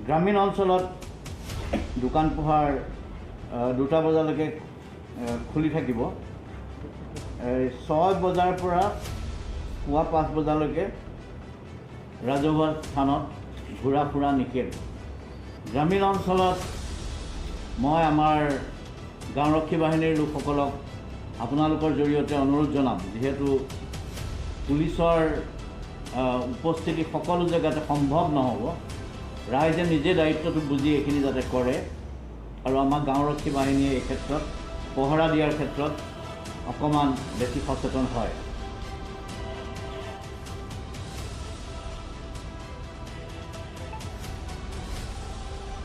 গ্ৰামীণ অঞ্চলত দোকান পোহাৰ 2টা বজালৈকে খুলি থাকিব। 6 বজাৰ পৰা পুৱা 5 বজালৈকে ৰাজহুৱা স্থানত ঘূৰা ফুৰা নিষেধ। গ্ৰামীণ অঞ্চলত মই আমাৰ গাঁওৰক্ষী বাহিনীৰ লোকসকলক আপোনালোকৰ জৰিয়তে অনুৰোধ জনাম, যিহেতু পুলিচৰ উপস্থিতি সকলো জেগাতে সম্ভৱ নহ'ব, ৰাইজে নিজে দায়িত্বটো বুজি এইখিনি যাতে কৰে আৰু আমাৰ গাঁওৰক্ষী বাহিনীয়ে এই ক্ষেত্ৰত পহৰা দিয়াৰ ক্ষেত্ৰত অকণমান বেছি সচেতন হয়।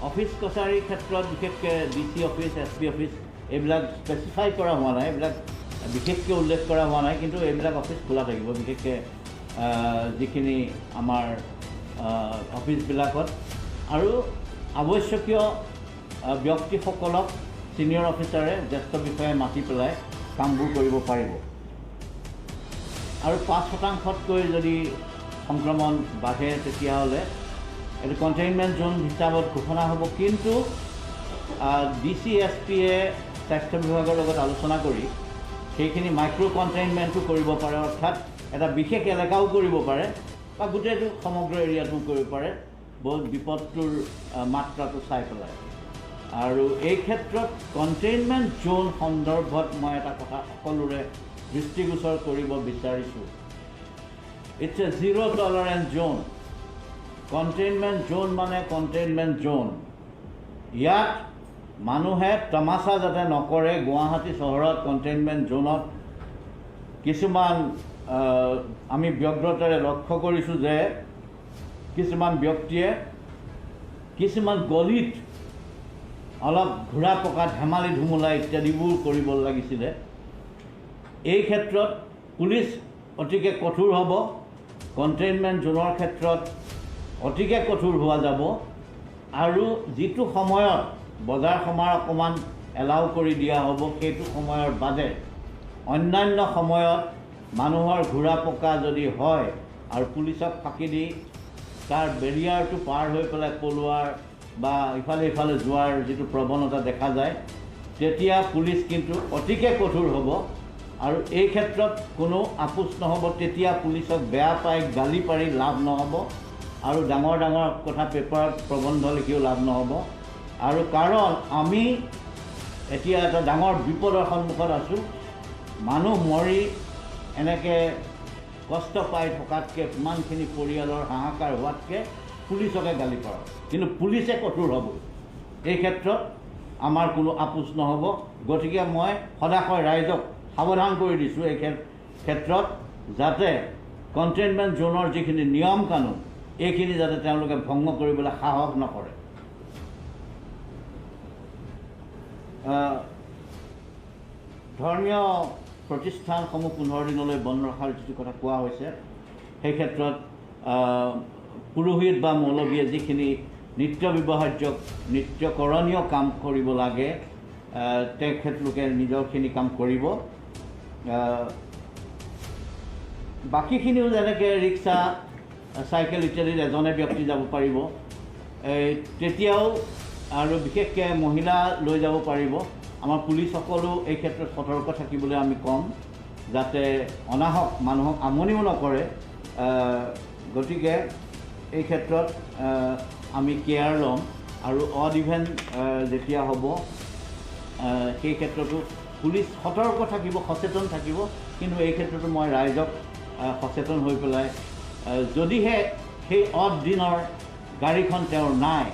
অফিচ কাছাৰীৰ ক্ষেত্ৰত বিশেষকৈ DC অফিচ, SP অফিচ এইবিলাক স্পেচিফাই কৰা হোৱা নাই, এইবিলাক বিশেষকৈ উল্লেখ কৰা হোৱা নাই, কিন্তু এইবিলাক অফিচ খোলা থাকিব, বিশেষকৈ যিখিনি আমাৰ অফিচবিলাকত। আৰু আৱশ্যকীয় ব্যক্তিসকলক ছিনিয়ৰ অফিচাৰে জ্যেষ্ঠ বিষয়াই মাতি পেলাই কামবোৰ কৰিব পাৰিব। আৰু 5%তকৈ যদি সংক্ৰমণ বাঢ়ে তেতিয়াহ'লে এইটো কণ্টেইনমেণ্ট জ'ন হিচাপত ঘোষণা হ'ব। কিন্তু DC SPয়ে স্বাস্থ্য বিভাগৰ লগত আলোচনা কৰি সেইখিনি মাইক্ৰ' কণ্টেইনমেণ্টো কৰিব পাৰে, অৰ্থাৎ এটা বিশেষ এলেকাও কৰিব পাৰে বা গোটেইটো সমগ্ৰ এৰিয়াটো কৰিব পাৰে, বহুত বিপদটোৰ মাত্ৰাটো চাই পেলাই। আৰু এই ক্ষেত্ৰত কণ্টেইনমেণ্ট জ'ন সন্দৰ্ভত মই এটা কথা সকলোৰে দৃষ্টিগোচৰ কৰিব বিচাৰিছোঁ। It's a zero' tolerance zone. Containment zone মানে কণ্টেইনমেণ্ট জ'ন। ইয়াত মানুহে তামাচা যাতে নকৰে। গুৱাহাটী চহৰত কণ্টেইনমেণ্ট জ'নত কিছুমান আমি ব্যগ্ৰতাৰে লক্ষ্য কৰিছোঁ যে কিছুমান ব্যক্তিয়ে কিছুমান গলিত অলপ ঘূৰা পকা ধেমালি ধুমুলা ইত্যাদিবোৰ কৰিব লাগিছিলে। এই ক্ষেত্ৰত পুলিচ অতিকে কঠোৰ হ'ব। কণ্টেইনমেণ্ট জ'নৰ ক্ষেত্ৰত অতিকে কঠোৰ হোৱা যাব। আৰু যিটো সময়ত বজাৰ সমাৰ অকণমান এলাউ কৰি দিয়া হ'ব, সেইটো সময়ৰ বাদে অন্যান্য সময়ত মানুহৰ ঘূৰা পকা যদি হয় আৰু পুলিচক ফাঁকি দি তাৰ বেৰিয়াৰটো পাৰ হৈ পেলাই পলোৱাৰ বা ইফালে ইফালে যোৱাৰ যিটো প্ৰৱণতা দেখা যায়, তেতিয়া পুলিচ কিন্তু অতিকে কঠোৰ হ'ব। আৰু এই ক্ষেত্ৰত কোনো আপোচ নহ'ব। তেতিয়া পুলিচক বেয়া পাই গালি পাৰি লাভ নহ'ব আৰু ডাঙৰ ডাঙৰ কথা পেপাৰত প্ৰবন্ধ লিখিও লাভ নহ'ব। আৰু কাৰণ আমি এতিয়া এটা ডাঙৰ বিপদৰ সন্মুখত আছোঁ। মানুহ মৰি এনেকৈ কষ্ট পাই থকাতকৈ, ইমানখিনি পৰিয়ালৰ হাহাকাৰ হোৱাতকৈ পুলিচকে গালি পাৰ, কিন্তু পুলিচে কঠোৰ হ'ব। এই ক্ষেত্ৰত আমাৰ কোনো আপোচ নহ'ব। গতিকে মই সদাশয় ৰাইজক সাৱধান কৰি দিছোঁ এই ক্ষেত্ৰত, যাতে কণ্টেইনমেণ্ট জ'নৰ যিখিনি নিয়ম কানুন এইখিনি যাতে তেওঁলোকে ভংগ কৰিবলৈ সাহস নকৰে। ধৰ্মীয় প্ৰতিষ্ঠানসমূহ 15 দিনলৈ বন্ধ ৰখাৰ যিটো কথা কোৱা হৈছে, সেই ক্ষেত্ৰত পুৰোহিত বা মৌলবীয়ে যিখিনি নিত্য ব্যৱহাৰ্য নিত্যকৰণীয় কাম কৰিব লাগে তেখেতলোকে নিজৰখিনি কাম কৰিব। বাকীখিনিও যেনেকৈ ৰিক্সা, চাইকেল ইত্যাদিত এজনে ব্যক্তি যাব পাৰিব, তেতিয়াও আৰু বিশেষকৈ মহিলা লৈ যাব পাৰিব। আমাৰ পুলিচসকলো এই ক্ষেত্ৰত সতৰ্ক থাকিবলৈ আমি ক'ম, যাতে অনাহক মানুহক আমনিও নকৰে। গতিকে এই ক্ষেত্ৰত আমি কেয়াৰ ল'ম। আৰু অড ইভেণ্ট যেতিয়া হ'ব সেই ক্ষেত্ৰতো পুলিচ সতৰ্ক থাকিব, সচেতন থাকিব। কিন্তু এই ক্ষেত্ৰতো মই ৰাইজক সচেতন হৈ পেলাই, যদিহে সেই অড দিনৰ গাড়ীখন তেওঁৰ নাই,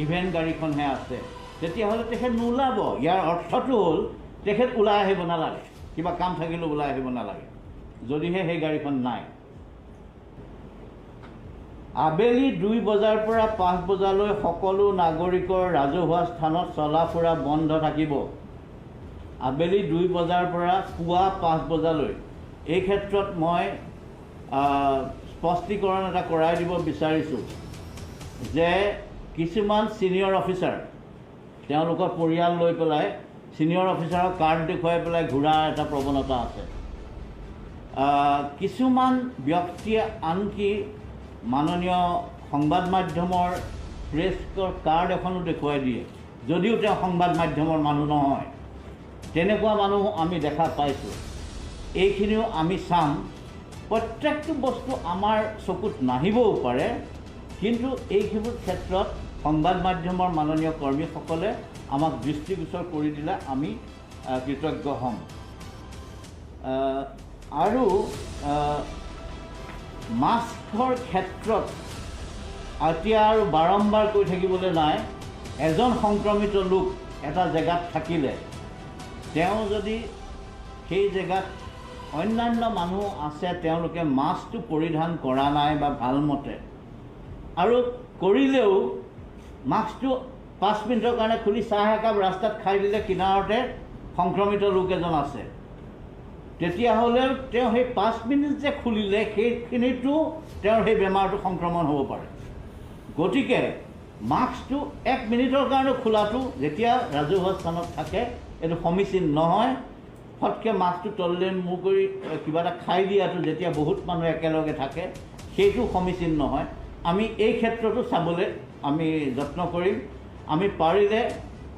ইভেণ্ট গাড়ীখনহে আছে, তেতিয়াহ'লে তেখেত নোলাব। ইয়াৰ অৰ্থটো হ'ল তেখেত ওলাই আহিব নালাগে, কিবা কাম থাকিলেও ওলাই আহিব নালাগে, যদিহে সেই গাড়ীখন নাই। আবেলি 2 বজাৰ পৰা 5 বজালৈ সকলো নাগৰিকৰ ৰাজহুৱা স্থানত চলা ফুৰা বন্ধ থাকিব। আবেলি 2 বজাৰ পৰা পুৱা 5 বজালৈ। এই ক্ষেত্ৰত মই স্পষ্টীকৰণ এটা কৰাই দিব বিচাৰিছোঁ যে কিছুমান ছিনিয়ৰ অফিচাৰ তেওঁলোকৰ পৰিয়াল লৈ পেলাই ছিনিয়ৰ অফিচাৰক কাৰ্ড দেখুৱাই পেলাই ঘূৰাৰ এটা প্ৰৱণতা আছে। কিছুমান ব্যক্তিয়ে আনকি মাননীয় সংবাদ মাধ্যমৰ প্ৰেছ কাৰ্ড এখনো দেখুৱাই দিয়ে, যদিও তেওঁ সংবাদ মাধ্যমৰ মানুহ নহয়। তেনেকুৱা মানুহ আমি দেখা পাইছোঁ। এইখিনিও আমি চাম। প্ৰত্যেকটো বস্তু আমাৰ চকুত নাহিবও পাৰে, কিন্তু এইখিনিৰ ক্ষেত্ৰত সংবাদ মাধ্যমৰ মাননীয় কৰ্মীসকলে আমাক দৃষ্টিগোচৰ কৰি দিলে আমি কৃতজ্ঞ হ'ম। আৰু মাস্কৰ ক্ষেত্ৰত এতিয়া আৰু বাৰম্বাৰ কৈ থাকিবলৈ নাই। এজন সংক্ৰমিত লোক এটা জেগাত থাকিলে তেওঁ যদি সেই জেগাত অন্যান্য মানুহ আছে, তেওঁলোকে মাস্কটো পৰিধান কৰা নাই বা ভালমতে, আৰু কৰিলেও মাস্কটো 5 মিনিটৰ কাৰণে খুলি চাহ একাপ ৰাস্তাত খাই দিলে কিনাৰতে সংক্ৰমিত লোক এজন আছে, তেতিয়াহ'লে তেওঁ সেই 5 মিনিট যে খুলিলে সেইখিনিতো তেওঁৰ সেই বেমাৰটো সংক্ৰমণ হ'ব পাৰে। গতিকে মাস্কটো 1 মিনিটৰ কাৰণে খোলাটো যেতিয়া ৰাজহুৱা স্থানত থাকে এইটো সমীচীন নহয়। ফটকৈ মাস্কটো তললৈ মূৰ কৰি কিবা এটা খাই দিয়াটো যেতিয়া বহুত মানুহ একেলগে থাকে সেইটো সমীচীন নহয়। আমি এই ক্ষেত্ৰতো চাবলৈ আমি যত্ন কৰিম। আমি পাৰিলে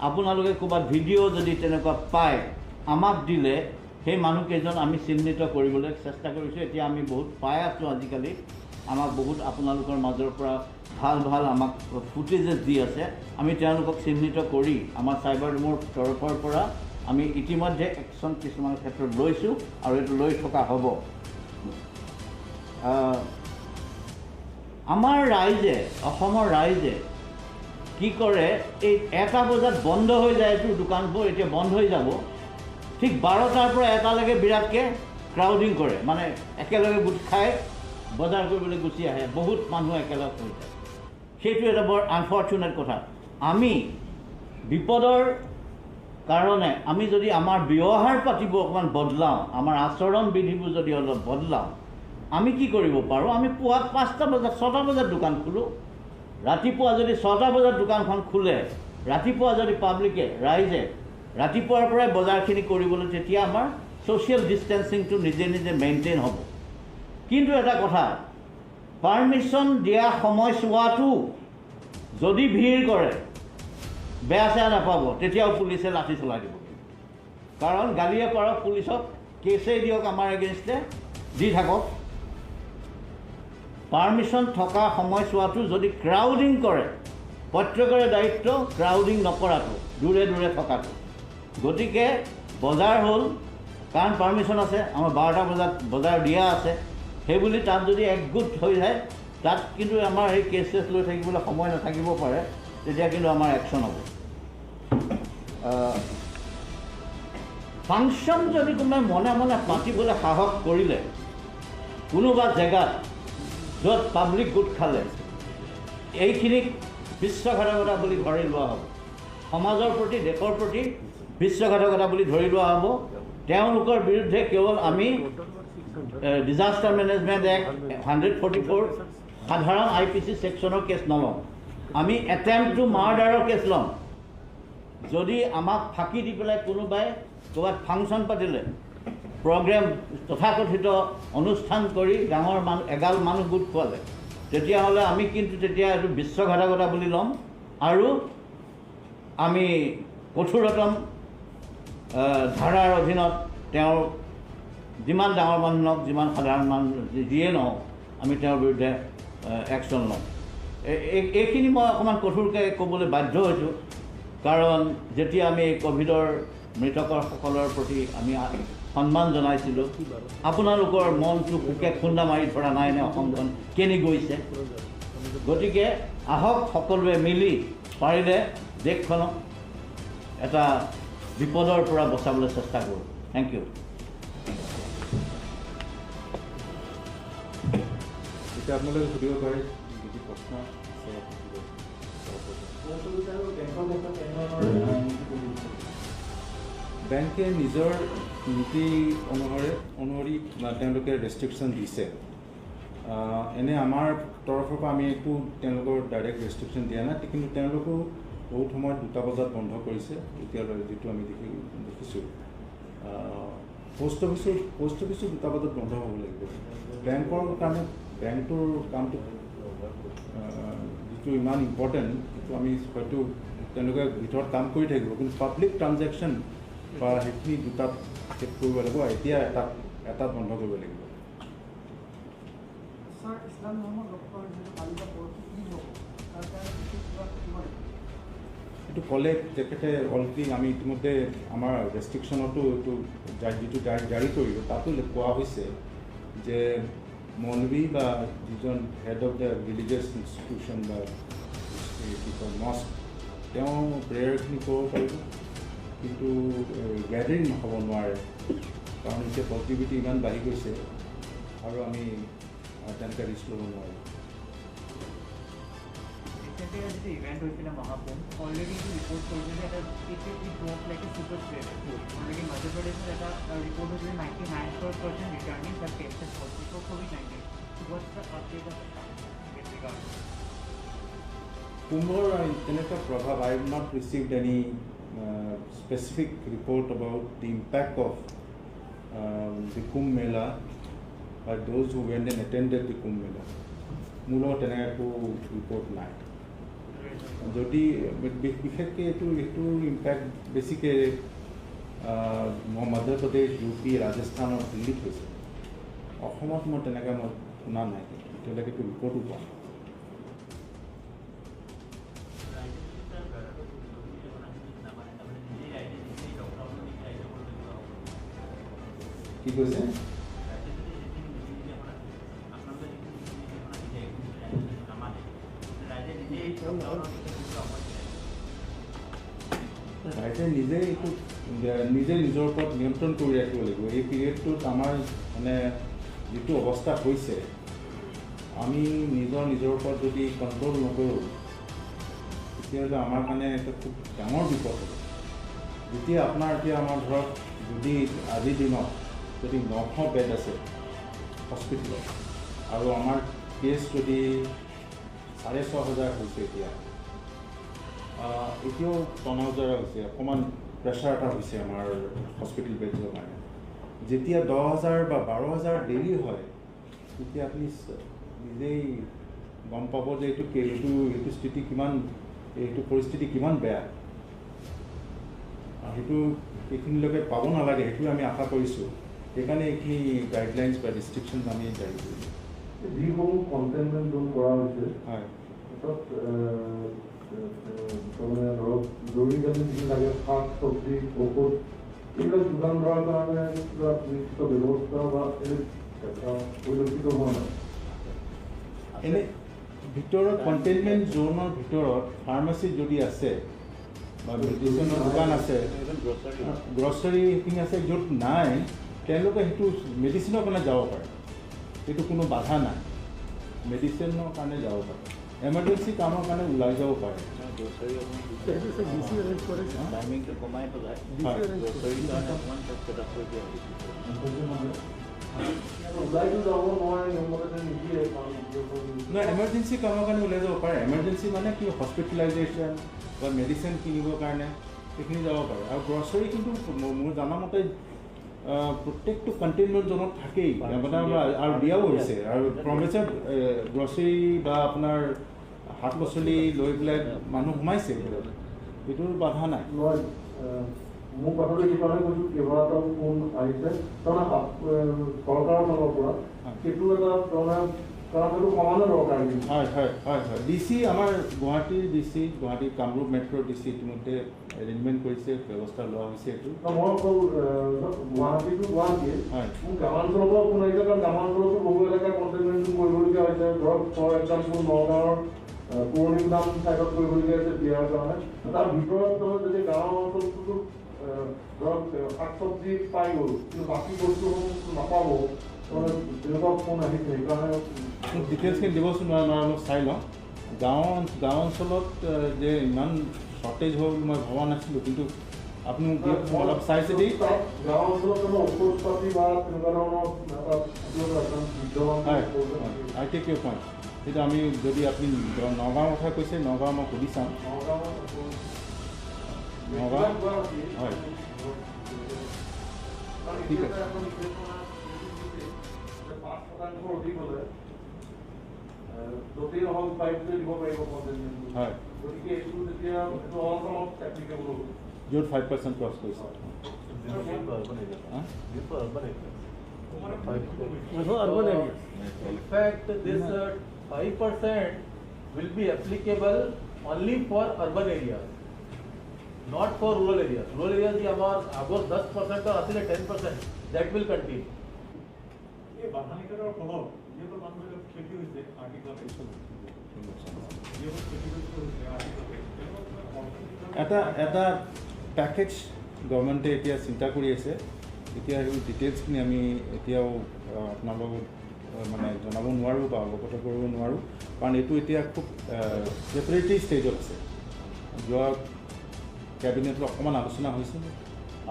আপোনালোকে ক'ৰবাত ভিডিঅ' যদি তেনেকুৱা পায় আমাক দিলে সেই মানুহকেইজন আমি চিহ্নিত কৰিবলৈ চেষ্টা কৰিছোঁ। এতিয়া আমি বহুত পাই আছোঁ আজিকালি, আমাক বহুত আপোনালোকৰ মাজৰ পৰা ভাল ভাল আমাক ফুটেজেছ দি আছে। আমি তেওঁলোকক চিহ্নিত কৰি আমাৰ চাইবাৰ ৰুমৰ তৰফৰ পৰা আমি ইতিমধ্যে একশ্যন কিছুমান ক্ষেত্ৰত লৈছোঁ আৰু এইটো লৈ থকা হ'ব। আমাৰ ৰাইজে, অসমৰ ৰাইজে কি কৰে, এই 1টা বজাত বন্ধ হৈ যায়তো দোকানবোৰ, এতিয়া বন্ধ হৈ যাব, ঠিক 12টাৰ পৰা 1টালৈকে বিৰাটকৈ ক্ৰাউডিং কৰে, মানে একেলগে গোট খাই বজাৰ কৰিবলৈ গুচি আহে, বহুত মানুহ একেলগ হৈ যায়। সেইটো এটা বৰ আনফৰ্চুনেট কথা। আমি বিপদৰ কাৰণে আমি যদি আমাৰ ব্যৱহাৰ পাতিবোৰ অকণমান বদলাওঁ, আমাৰ আচৰণ বিধিবোৰ যদি অলপ বদলাওঁ, আমি কি কৰিব পাৰোঁ? আমি পুৱা 5টা বজাত 6টা বজাত দোকান খোলোঁ। ৰাতিপুৱা যদি 6টা বজাত দোকানখন খোলে, ৰাতিপুৱা যদি পাব্লিকে, ৰাইজে ৰাতিপুৱাৰ পৰাই বজাৰখিনি কৰিবলৈ, তেতিয়া আমাৰ ছ'চিয়েল ডিষ্টেঞ্চিংটো নিজে নিজে মেইনটেইন হ'ব। কিন্তু এটা কথা, পাৰ্মিশ্যন দিয়া সময়ছোৱাটো যদি ভিৰ কৰে, বেয়া চেয়া নাপাব, তেতিয়াও পুলিচে লাঠি চলাই দিব। কাৰণ গালিয়ে পাৰক পুলিচক, কেছেই দিয়ক আমাৰ এগেইনষ্টে, দি থাকক। পাৰ্মিশ্যন থকা সময়ছোৱাটো যদি ক্ৰাউডিং কৰে, প্ৰত্যেকৰে দায়িত্ব ক্ৰাউডিং নকৰাটো, দূৰে দূৰে থকাটো। গতিকে বজাৰ হ'ল, কাৰণ পাৰ্মিশ্যন আছে, আমাৰ 12টা বজাত বজাৰ দিয়া আছে, সেইবুলি তাত যদি একগোট হৈ যায়, তাত কিন্তু আমাৰ সেই কেছ চেছ লৈ থাকিবলৈ সময় নাথাকিব পাৰে, তেতিয়া কিন্তু আমাৰ একশ্যন হ'ব। ফাংচন যদি কোনোবাই মনে মনে পাতিবলৈ সাহস কৰিলে, কোনোবা জেগাত য'ত পাব্লিক গোট খালে, এইখিনিক বিশ্বাসঘাতকতা বুলি ধৰি লোৱা হ'ব। সমাজৰ প্ৰতি, দেশৰ প্ৰতি বিশ্বাসঘাতকতা বুলি ধৰি লোৱা হ'ব। তেওঁলোকৰ বিৰুদ্ধে কেৱল আমি ডিজাষ্টাৰ মেনেজমেণ্ট এক্ট 144 সাধাৰণ IPC ছেকশ্যনৰ কেছ নলওঁ, আমি এটেম্প টু মাৰ্ডাৰৰ কেছ ল'ম। যদি আমাক ফাঁকি দি পেলাই কোনোবাই ক'ৰবাত ফাংচন পাতিলে, প্ৰগ্ৰেম তথাকথিত অনুষ্ঠান কৰি ডাঙৰ মানুহ এগাল মানুহ গোট খোৱালে, তেতিয়াহ'লে আমি কিন্তু তেতিয়া এইটো বিশ্বাসঘাতকতা বুলি ল'ম, আৰু আমি কঠোৰতম ধাৰাৰ অধীনত তেওঁৰ যিমান ডাঙৰ মানুহ নহওক, যিমান সাধাৰণ মানুহ যিয়ে নহওক, আমি তেওঁৰ বিৰুদ্ধে একশ্যন ল'ম। এইখিনি মই অকণমান কঠোৰকৈ ক'বলৈ বাধ্য হৈছোঁ, কাৰণ যেতিয়া আমি এই ক'ভিডৰ মৃতকসকলৰ প্ৰতি আমি সন্মান জনাইছিলোঁ, আপোনালোকৰ মনটো পোকে খুন্দা মাৰি ধৰা নাই নে অসমখন কেনি গৈছে? গতিকে আহক সকলোৱে মিলি পাৰিলে দেশখনক এটা বিপদৰ পৰা বচাবলৈ চেষ্টা কৰোঁ। Thank you. এতিয়া আপোনালোকে সুধিব পাৰে যদি প্ৰশ্ন বেংকে নিজৰ নীতি অনুসৰি তেওঁলোকে ৰেষ্ট্ৰিকশ্যন দিছে। এনে আমাৰ তৰফৰ পৰা আমি একো তেওঁলোকৰ ডাইৰেক্ট ৰেষ্ট্ৰিকশ্যন দিয়া নাই, কিন্তু তেওঁলোকেও বহুত সময়ত 2টা বজাত বন্ধ কৰিছে এতিয়ালৈ, যিটো আমি দেখিছোঁ। পোষ্ট অফিচো 2টা বজাত বন্ধ হ'ব লাগিব। বেংকৰ কাৰণে বেংকটোৰ কামটো যিটো ইমান ইম্পৰ্টেণ্ট সেইটো আমি হয়তো তেওঁলোকে ভিতৰত কাম কৰি থাকিব, কিন্তু পাব্লিক ট্ৰানজেকশ্যন বা সেইখিনি দুটাত চেক কৰিব লাগিব, এতিয়া এটাত বন্ধ কৰিব লাগিব। এইটো ক'লে তেখেতে অলৰেডি আমি ইতিমধ্যে আমাৰ ৰেষ্ট্ৰিকশ্যনতো এইটো যিটো জাৰি কৰিব তাতো কোৱা হৈছে যে মৌলবী বা যিজন head of the religious institution বা কি কয় মস্ক তেওঁ প্ৰেয়াৰখিনি কৰিব পাৰিব, কিন্তু গেডাৰিং হ'ব নোৱাৰে, কাৰণ এতিয়া পজিটিভিটি ইমান বাঢ়ি গৈছে আৰু আমি তেনেকৈ ৰিস্ক ল'ব নোৱাৰোঁ। যিটো ইভেণ্ট হৈছিলে মহাকুম্ভ অলৰেডি ৰিপৰ্ট কৰিছে যে এটা ছুপাৰ স্প্ৰেড অলৰেডি মধ্যপ্ৰদেশত এটা ৰিপৰ্ট হৈছিলে 99% returning the cases positive for COVID-19. What's the update of that with regard to কুম্ভৰ তেনেকুৱা প্ৰভাৱ I have not received any specific report about the impact of the Kumbh Mela by those who went and attended the Kumbh Mela. মোৰ লগত তেনেকৈ একো report নাই। যদি বিশেষকৈ এইটোৰ ইম্পেক্ট বেছিকৈ মধ্যপ্ৰদেশ, UP, ৰাজস্থান আৰু দিল্লীত হৈছে। অসমত মই তেনেকৈ মই শুনা নাই, এতিয়ালৈকে এইটো ৰিপৰ্টো পোৱা নাই। কি কৈছে? ৰাইজে নিজে এইটো নিজৰ ওপৰত নিয়ন্ত্ৰণ কৰি ৰাখিব লাগিব। এই পিৰিয়ডটোত আমাৰ মানে যিটো অৱস্থা হৈছে, আমি নিজৰ ওপৰত যদি কণ্ট্ৰল নকৰোঁ তেতিয়াহ'লে আমাৰ কাৰণে এটা খুব ডাঙৰ বিপদ হ'ব। যেতিয়া এতিয়া আমাৰ ধৰক যদি আজিৰ দিনত যদি 900 বেড আছে হস্পিটেলত আৰু আমাৰ কেছ যদি 6,500 হৈছে, এতিয়াও টনাউজাৰা হৈছে, অকণমান প্ৰেছাৰ এটা হৈছে আমাৰ হস্পিটেল বেডৰ কাৰণে। যেতিয়া 10,000 বা 12,000 দেৰি হয় তেতিয়া আপুনি নিজেই গম পাব যে এইটো স্থিতি কিমান, এইটো পৰিস্থিতি কিমান বেয়া। এইখিনিলৈকে পাব নালাগে, সেইটো আমি আশা কৰিছোঁ। সেইকাৰণে এইখিনি গাইডলাইনছ বা ৰেষ্ট্ৰিকশ্যনছ আমি জাৰি কৰিছোঁ। যিসমূহ কণ্টেইনমেণ্ট জোন কৰা হৈছে, হয়, তাত তাৰমানে ধৰক জৰুৰীকালীন যি লাগে শাক চব্জি ঔষধ এইবিলাক যোগান ধৰাৰ কাৰণে কিবা নিশ্চিত ব্যৱস্থা বা পৰিলক্ষিত হোৱা নাই। এনে ভিতৰত কণ্টেইনমেণ্ট জোনৰ ভিতৰত ফাৰ্মাচী যদি আছে বা মেডিচিনৰ দোকান আছে, গ্ৰচাৰী সেইখিনি আছে, য'ত নাই তেওঁলোকে সেইটো মেডিচিনৰ কাৰণে যাব পাৰে, সেইটো কোনো বাধা নাই। মেডিচিনৰ কাৰণে যাব পাৰে, এমাৰ্জেঞ্চি কামৰ কাৰণে ওলাই যাব পাৰে। টাইমিংটো কমাই পেলাই গ্ৰচাৰীৰ কাৰণে অকণমান চেষ্টা কৰি দিয়া হৈছে। নহয়, এমাৰ্জেঞ্চি কামৰ কাৰণে ওলাই যাব পাৰে। এমাৰ্জেঞ্চি মানে কি, হস্পিটেলাইজেশ্যন বা মেডিচিন কিনিবৰ কাৰণে সেইখিনি যাব পাৰে। আৰু গ্ৰচাৰী কিন্তু মোৰ জনামতে প্ৰত্যেকটো কণ্টেইনমেণ্ট জোনত থাকেই, আৰু দিয়াও হৈছে। আৰু প্ৰমেচাৰ গ্ৰচাৰী বা আপোনাৰ শাক পাচলি লৈ পেলাই মানুহ সোমাইছে, সেইটোৰ বাধা নাই। মোৰ কথাটো এই কাৰণে কৈছোঁ, কেইবাটাও ফোন আহিছে তাৰমানে চৰকাৰৰ ফালৰ পৰা, সেইটো এটা তাৰমানে কাৰণ সেইটো সমানে দৰকাৰ। হয়। DC আমাৰ গুৱাহাটীৰ DC, Guwahati Kamrup metro' DC ইতিমধ্যে এৰেঞ্জমেণ্ট কৰিছে, ব্যৱস্থা লোৱা হৈছে। এইটো মই অকল গুৱাহাটীটো গুৱাহাটীয়ে, মোৰ গ্ৰামাঞ্চলৰ পৰা ফোন আহিছে, কাৰণ গ্ৰামাঞ্চলতো বহু এলেকা কণ্টেইনমেণ্ট কৰিবলগীয়া হৈছে। ধৰক ফৰ এক্সাম্পল নগাঁৱৰ পুৰণিগুদাম ছাইডত কৰিবলগীয়া হৈছে বিয়াৰ কাৰণে। তাৰ ভিতৰত যদি গাঁৱৰ অঞ্চলটোতো ধৰক শাক চব্জি পাই গ'ল, কিন্তু বাকী বস্তুসমূহ নাপাব, তেনেকুৱা ফোন আহিছে। সেইকাৰণে ডিটেইলছখিনি দিবচোন, মই চাই লওঁ। গাঁও অঞ্চলত যে ইমান শ্বৰ্টেজ হ'ব বুলি মই ভবা নাছিলোঁ, কিন্তু আপুনি অলপ চাই চিতি গাঁও অঞ্চলত ঔষধ পাতি বা তেনেকুৱা ধৰণৰ আই টেক ইউৰ পইণ্ট। সেইটো আমি যদি আপুনি নগাঁৱৰ কথা কৈছে, নগাঁও মই সুধি চাম। নগাঁও হয়, ঠিক আছে। য'তেই নহওক 5 দিব পাৰিব কণ্টেইনমেণ্টটো হয় গতিকে এইটো তেতিয়া এইটো অলপ এপ্লিকেবল হ'ব য'ত 5% ক্ৰছ কৰিছে urban areas. In fact, this 5% will be applicable only for urban areas, not for rural areas. Rural areas की हमार अगर 10% और असले 10% that will continue. ये बाधानिकारों फलो ये तो मान लो खेती हुई थी आर्टिकल ये वो खेती हुई थी এটা এটা পেকেজ গভৰ্ণমেণ্টে এতিয়া চিন্তা কৰি আছে এতিয়া সেই ডিটেইলছখিনি আমি এতিয়াও আপোনালোকক মানে জনাব নোৱাৰোঁ বা অৱগত কৰিব নোৱাৰোঁ কাৰণ এইটো এতিয়া খুব প্ৰিপাৰেটৰী ষ্টেজত আছে যোৱা কেবিনেটত অকণমান আলোচনা হৈছে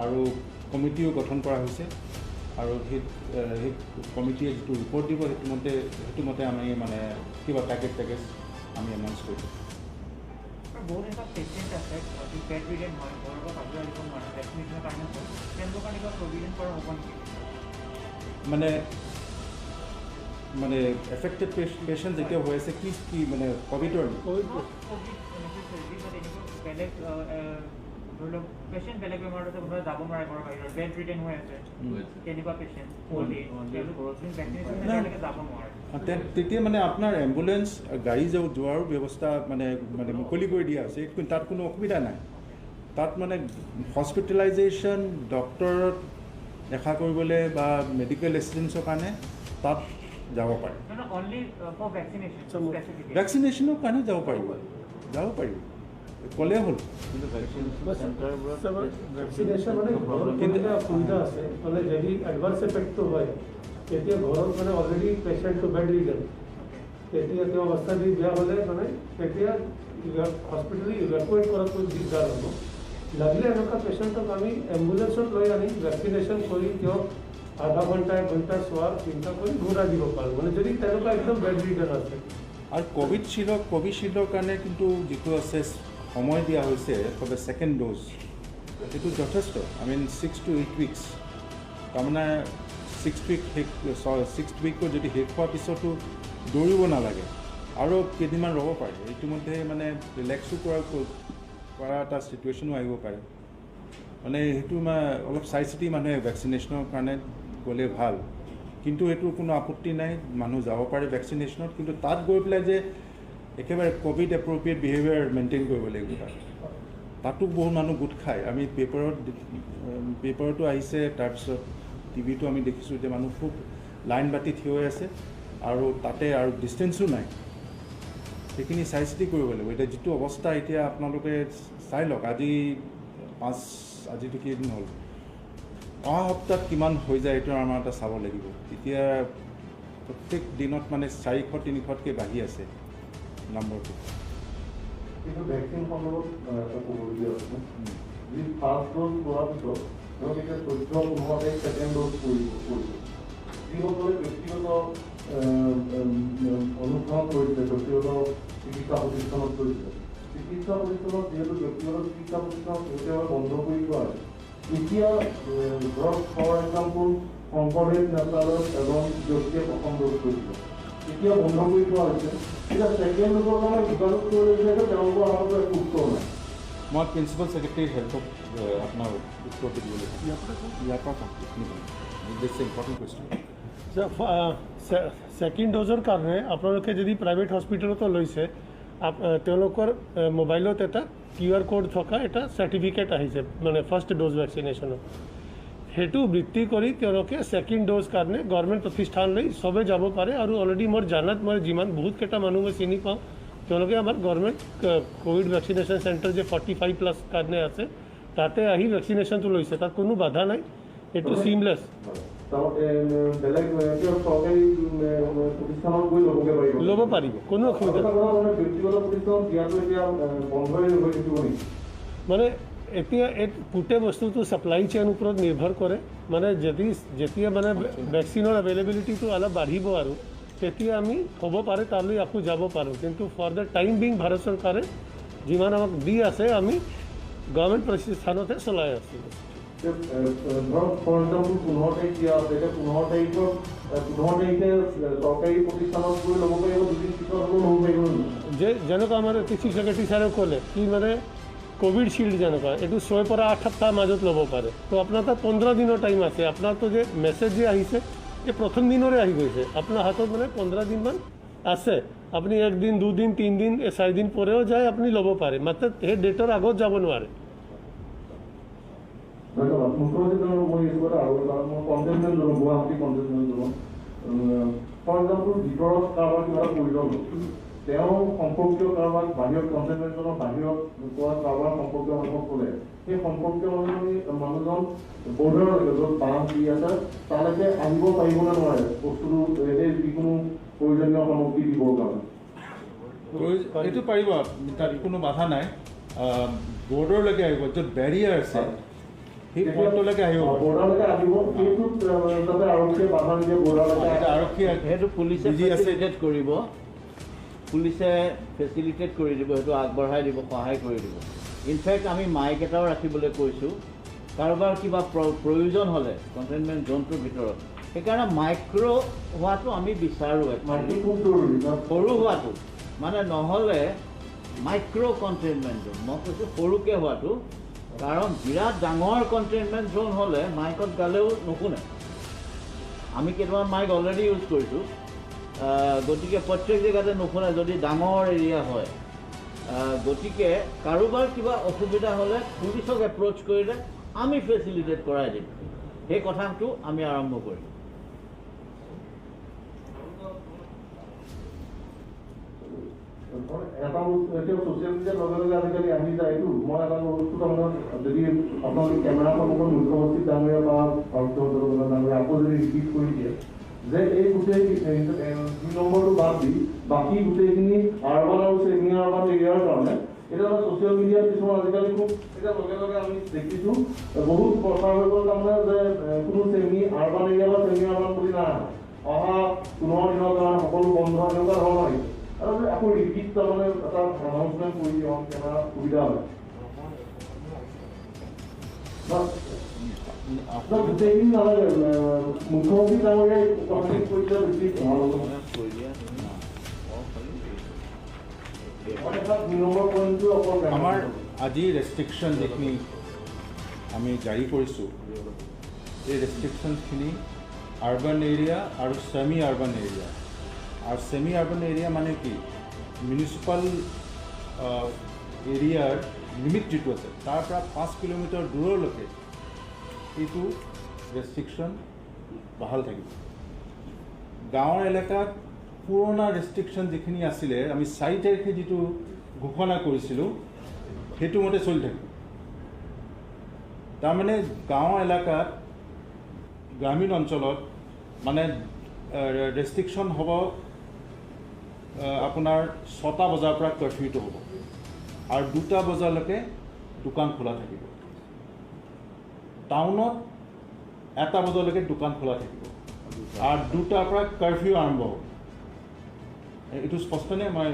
আৰু কমিটিও গঠন কৰা হৈছে আৰু সেই কমিটিয়ে যিটো ৰিপৰ্ট দিব সেইটো মতে আমি মানে কিবা পেকেজ আমি এনাউন্স কৰিছোঁ বহুত এটা পেচেণ্ট আছে যি পেট ৰিডেন হয় ঘৰৰ পৰা বাহিৰ আহিব নোৱাৰে ভেকচিনেশ্যনৰ কাৰণে তেওঁলোকৰ কাৰণে কিবা প্ৰভিজন কৰা হ'ব নেকি মানে মানে এফেক্টেড পেচেণ্ট যেতিয়া হৈ আছে কি মানে ক'ভিডৰ বেলেগ ধৰি লওক পেচেণ্ট বেলেগ বেমাৰত আছে কোনোবা যাব নোৱাৰে ঘৰৰ বাহিৰত বেড ৰিডেন হৈ আছে তেনেকুৱা পেচেণ্ট ভেকচিনেশ্যন যাব নোৱাৰে তেতিয়া মানে আপোনাৰ এম্বুলেঞ্চ গাড়ী যোৱাৰো ব্যৱস্থা মানে মানে মুকলি কৰি দিয়া হৈছে তাত কোনো অসুবিধা নাই তাত মানে হস্পিটেলাইজেশ্যন ডক্টৰত দেখা কৰিবলৈ বা মেডিকেল এছিষ্টেঞ্চৰ কাৰণে তাত যাব পাৰে ভেকচিনেশ্যনৰ কাৰণে যাব পাৰিব ক'লে হ'ল ভেকচিনেশ্যন মানে কিন্তু সুবিধা আছে মানে যদি এডভান্স এফেক্টটো হয় তেতিয়া ঘৰত মানে অলৰেডি পেচেণ্টটো বেড ৰিডেন তেতিয়া তেওঁ অৱস্থা দি বেয়া হ'লে মানে তেতিয়া হস্পিটেল ইভেকুৱেট কৰাটো দিগদাৰ হ'ব লাগিলে এনেকুৱা পেচেণ্টক আমি এম্বুলেঞ্চত লৈ আনি ভেকচিনেশ্যন কৰি তেওঁক আধা ঘণ্টা 1 ঘণ্টা চোৱাৰ চিন্তা কৰি ঘূৰাই দিব পাৰোঁ মানে যদি তেনেকুৱা একদম বেড ৰিডেন আছে আৰু কোভিশ্বিল্ডৰ কাৰণে কিন্তু যিটো আছে সময় দিয়া হৈছে ফৰ দ্য ছেকেণ্ড ড'জ সেইটো যথেষ্ট আই মিন 6 to 8 weeks তাৰমানে 6th উইকৰ যদি শেষ হোৱাৰ পিছতো দৌৰিব নালাগে আৰু কেইদিনমান ৰ'ব পাৰে ইতিমধ্যে মানে ৰিলেক্সো কৰা এটা চিটুৱেশ্যনো আহিব পাৰে মানে সেইটো অলপ চাই চিতি মানুহে ভেকচিনেশ্যনৰ কাৰণে গ'লে ভাল কিন্তু এইটো কোনো আপত্তি নাই মানুহ যাব পাৰে ভেকচিনেশ্যনত কিন্তু তাত গৈ পেলাই যে একেবাৰে ক'ভিড এপ্ৰপ্ৰিয়েট বিহেভিয়াৰ মেইনটেইন কৰিব লাগিব তাতো বহুত মানুহ গোট খায় আমি পেপাৰতো আহিছে তাৰপিছত টিভিটো আমি দেখিছোঁ যে মানুহ খুব লাইন বাতি থিয় হৈ আছে আৰু তাতে আৰু ডিষ্টেঞ্চো নাই সেইখিনি চাই চিতি কৰিব লাগিব এতিয়া যিটো অৱস্থা এতিয়া আপোনালোকে চাই লওক আজিতো কেইদিন হ'ল অহা সপ্তাহত কিমান হৈ যায় এইটো আমাৰ এটা চাব লাগিব এতিয়া প্ৰত্যেক দিনত মানে 400-300তকৈ বাঢ়ি আছে নম্বৰটো কিন্তু ভেকচিন সন্দৰ্ভত এটা ক'বলগীয়া আছে যি ফাৰ্ষ্ট ড'জ লোৱাৰ পিছত ধৰক এতিয়া 14-15 ছেকেণ্ড ড'জ কৰিব যিসকলে ব্যক্তিগত অনুসৰণ কৰিছে ব্যক্তিগত চিকিৎসা প্ৰতিষ্ঠানত কৰিছে চিকিৎসা প্ৰতিষ্ঠানত যিহেতু ব্যক্তিগত চিকিৎসা প্ৰতিষ্ঠানত কেতিয়াবা বন্ধ কৰি থোৱা আছে এতিয়া ধৰক ফৰ এক্সাম্পল শংকৰদেৱ নেতালৰ এজন ব্যক্তিয়ে প্ৰথম ড'জ কৰিছে এতিয়া বন্ধ কৰি থোৱা হৈছে এতিয়া ছেকেণ্ড ড'জৰ কাৰণে যোগাযোগ কৰিলে তেওঁলোকৰ হাতত একো উত্তৰ নাই মই প্ৰিন্সিপাল ছেক্ৰেটাৰীৰ হেল্পত আপোনাৰ উত্তৰটো দিবলৈ ইয়াৰ পৰা ইম্পৰ্টেণ্ট কুৱেশ্যন ছেকেণ্ড ড'জৰ কাৰণে আপোনালোকে যদি প্ৰাইভেট হস্পিটেলতো লৈছে তেওঁলোকৰ মোবাইলত এটা QR কোড থকা এটা চাৰ্টিফিকেট আহিছে মানে ফাৰ্ষ্ট ড'জ ভেকচিনেশ্যনৰ সেইটো ভিত্তি কৰি তেওঁলোকে ছেকেণ্ড ড'জ কাৰণে গভৰ্ণমেণ্ট প্ৰতিষ্ঠানলৈ চবে যাব পাৰে আৰু অলৰেডি মোৰ জানাত মই যিমান বহুতকেইটা মানুহ মই চিনি পাওঁ তেওঁলোকে আমাৰ গভৰ্ণমেণ্ট কোভিড ভেকচিনেশ্যন চেণ্টাৰ যে 45+ কাৰণে আছে তাতে আহি ভেকচিনেশ্যনটো লৈছে তাত কোনো বাধা নাই এইটো চিমলেছ ল'ব পাৰিব কোনো অসুবিধা মানে এতিয়া এই গোটেই বস্তুটো ছাপ্লাই চেইন ওপৰত নিৰ্ভৰ কৰে মানে যেতিয়া মানে ভেকচিনৰ এভেইলেবিলিটিটো অলপ বাঢ়িব আৰু তেতিয়া আমি হ'ব পাৰে তালৈ আকৌ যাব পাৰোঁ কিন্তু for the time being Bharat চৰকাৰে যিমান আমাক দি আছে আমি গভৰ্ণমেণ্ট প্ৰতিষ্ঠানতে চলাই আছোঁ ধৰক ফৰ এক্সাম্পল 15 তাৰিখ দিয়া আছে, এতিয়া 15 তাৰিখে চৰকাৰী প্ৰতিষ্ঠানত গৈ ল'ব পাৰিব, দুদিন পিছত হ'লেও ল'ব পাৰিব নেকি? যে যেনেকুৱা আমাৰ চিফ ছেক্ৰেটাৰী ছাৰে ক'লে কি মানে কোভিড শিল্ড যেনেকুৱা এইটো 6 পৰা 8 সপ্তাহ মাজত ল'ব পাৰে। তো আপোনাৰ তাত 15 দিনৰ টাইম আছে। আপোনাৰতো যে মেছেজ যে আহিছে এই প্ৰথম দিনৰে আহি গৈছে, আপোনাৰ হাতত মানে 15 দিনমান আছে। আপুনি 1 দিন 2 দিন 3 দিন 4 দিন পৰেও যায় আপুনি ল'ব পাৰে, মাত্ৰ সেই ডেটৰ আগত যাব নোৱাৰে। ধন্যবাদ। মুখ্যমন্ত্ৰী মই এইটো কথা আৰু মই containment zone, Guwahati containment zone, for example ভিতৰত কাৰোবাৰ কিবা এটা প্ৰয়োজন হ'ল, তেওঁ সম্পৰ্কীয় কাৰোবাক বাহিৰত কণ্টেইনমেণ্ট জ'নৰ বাহিৰত পোৱা কাৰোবাৰ সম্পৰ্কীয় মানুহক ক'লে সেই সম্পৰ্কীয় মানুহজন বৰ্ডাৰলৈকে য'ত বান্ধ দি আছে তালৈকে আহিব পাৰিব নে নোৱাৰে বস্তুটো সেই যিকোনো প্ৰয়োজনীয় সামগ্ৰী দিবৰ কাৰণে? এইটো পাৰিব, তাত কোনো বাধা নাই। বৰ্ডাৰলৈকে আহিব, য'ত বেৰিয়াৰ আছে সেই পইণ্টলৈকে আহিব, বৰ্ডাৰলৈকে আহিব। সেইটোত যাতে আৰক্ষীয়ে বাধা নিদিয়ে, বৰ্ডাৰলৈকে আৰক্ষীয়ে সেইটো পুলিচে ফেচিলিটেট কৰিব, পুলিচে ফেচিলিটেট কৰি দিব, সেইটো আগবঢ়াই দিব, সহায় কৰি দিব। ইনফেক্ট আমি মাইক এটাও ৰাখিবলৈ কৈছোঁ, কাৰোবাৰ কিবা প্ৰয়োজন হ'লে কণ্টেইনমেণ্ট জ'নটোৰ ভিতৰত। সেইকাৰণে মাইক্ৰ' হোৱাটো আমি বিচাৰোঁ, সৰু হোৱাটো মানে নহ'লে মাইক্ৰ' কণ্টেইনমেণ্ট জ'ন, মই কৈছোঁ সৰুকৈ হোৱাটো। কাৰণ বিৰাট ডাঙৰ কণ্টেইনমেণ্ট জ'ন হ'লে মাইকত গালেও নুশুনে। আমি কেইটামান মাইক অলৰেডি ইউজ কৰিছোঁ, গতিকে প্ৰত্যেক জেগাতে নুশুনে যদি ডাঙৰ এৰিয়া হয়। গতিকে কাৰোবাৰ কিবা অসুবিধা হ'লে পুলিচক এপ্ৰ'চ কৰিলে আমি ফেচিলিটেট কৰাই দিম, সেই কথাটো আমি আৰম্ভ কৰিম। এটা এতিয়া ছ'চিয়েল মিডিয়াৰ লগে লগে আজিকালি আহি যায়তো, মই এটা বস্তু তাৰমানে যদি আপোনালোকে কেমেৰা সন্মুখত মুখ্যমন্ত্ৰী ডাঙৰীয়া বা ডাঙৰীয়া আকৌ যদি ৰিপিট কৰি দিয়ে যে এই গোটেই 2 নম্বৰটো বাদ দি বাকী গোটেইখিনি আৰবান আৰু ছেমি আৰবান এৰিয়াৰ কাৰণে এতিয়া ছ'চিয়েল মিডিয়াত কিছুমান আজিকালি খুব এতিয়া লগে লগে আমি দেখিছোঁ বহুত প্ৰচাৰ হৈ গ'ল তাৰমানে যে কোনো ছেমি আৰবান এৰিয়া বা ছেমি আৰবান বুলি নাই, অহা 15 দিনৰ কাৰণে সকলো বন্ধ, এনেকুৱা ধৰণৰ আহিছে। আৰু আকৌ ৰিপিট তাৰমানে এটা এনাউন্সমেণ্ট কৰি দিয়ক, কেমেৰা সুবিধা হয়। গোটেইখিনি নালাগে, মুখ্যমন্ত্ৰী ডাঙৰীয়াই কথাখিনি কৈছে বেছি ভাল হ'ব। আমাৰ আজি ৰেষ্ট্ৰিকশ্যন যিখিনি আমি জাৰি কৰিছোঁ, এই ৰেষ্ট্ৰিকশ্যনখিনি আৰ্বান এৰিয়া আৰু ছেমি আৰ্বান এৰিয়া। আৰু ছেমি আৰ্বান এৰিয়া মানে কি, মিউনিচিপাল এৰিয়াৰ লিমিট যিটো আছে তাৰ পৰা 5 কিলোমিটাৰ দূৰলৈকে এইটো ৰেষ্ট্ৰিকশ্যন বাহাল থাকিব। গাঁৱৰ এলেকাত পুৰণা ৰেষ্ট্ৰিকশ্যন যিখিনি আছিলে, আমি 4 তাৰিখে যিটো ঘোষণা কৰিছিলোঁ সেইটো মতে চলি থাকিব। তাৰমানে গাঁও এলেকাত, গ্ৰামীণ অঞ্চলত মানে ৰেষ্ট্ৰিকশ্যন হ'ব আপোনাৰ 6টা বজাৰ পৰা কাৰ্ফিউটো হ'ব আৰু 2টা বজালৈকে দোকান খোলা থাকিব। টাউনত 1টা বজালৈকে দোকান খোলা থাকিব আৰু 2টাৰ পৰা কাৰ্ফিউ আৰম্ভ হ'ব। এইটো স্পষ্টনে? মই